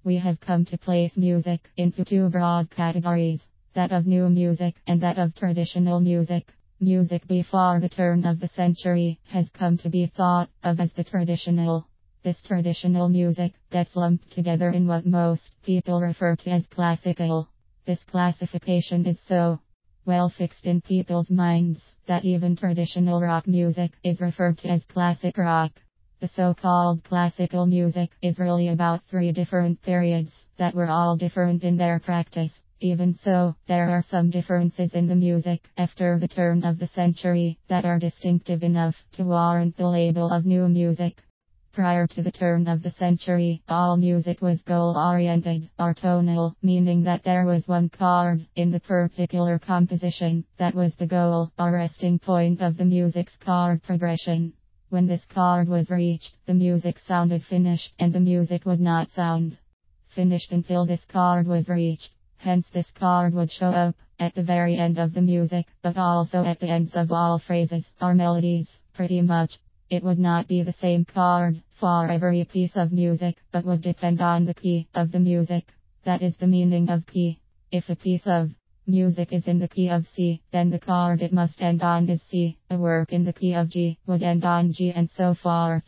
We have come to place music into two broad categories, that of new music and that of traditional music. Music before the turn of the century has come to be thought of as the traditional. This traditional music gets lumped together in what most people refer to as classical. This classification is so well fixed in people's minds that even traditional rock music is referred to as classic rock. The so-called classical music is really about three different periods that were all different in their practice. Even so, there are some differences in the music after the turn of the century that are distinctive enough to warrant the label of new music. Prior to the turn of the century, all music was goal-oriented, or tonal, meaning that there was one chord in the particular composition that was the goal or resting point of the music's chord progression. When this chord was reached, the music sounded finished, and the music would not sound finished until this chord was reached. Hence this chord would show up at the very end of the music, but also at the ends of all phrases or melodies, pretty much. It would not be the same chord for every piece of music, but would depend on the key of the music. That is the meaning of key. If a piece of music is in the key of C, then the chord it must end on is C. A work in the key of G would end on G, and so forth.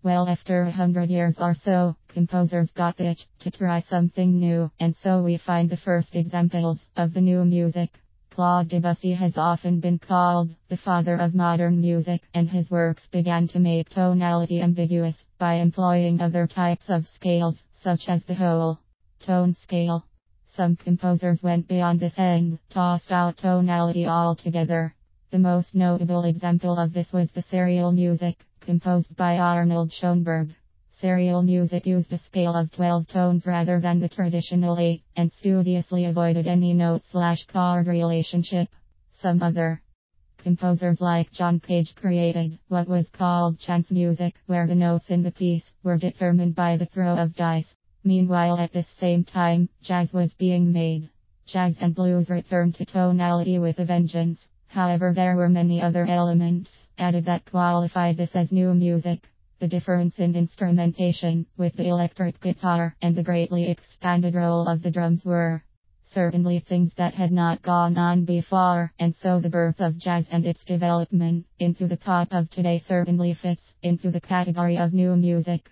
Well, after 100 years or so, composers got the itch to try something new, and so we find the first examples of the new music. Claude Debussy has often been called the father of modern music, and his works began to make tonality ambiguous by employing other types of scales, such as the whole tone scale. Some composers went beyond this and tossed out tonality altogether. The most notable example of this was the serial music, composed by Arnold Schoenberg. Serial music used a scale of 12 tones rather than the traditional 8, and studiously avoided any note/chord relationship. Some other composers like John Cage created what was called chance music, where the notes in the piece were determined by the throw of dice. Meanwhile, at this same time, jazz was being made. Jazz and blues returned to tonality with a vengeance. However, there were many other elements added that qualified this as new music. The difference in instrumentation, with the electric guitar and the greatly expanded role of the drums, were certainly things that had not gone on before, and so the birth of jazz and its development into the pop of today certainly fits into the category of new music.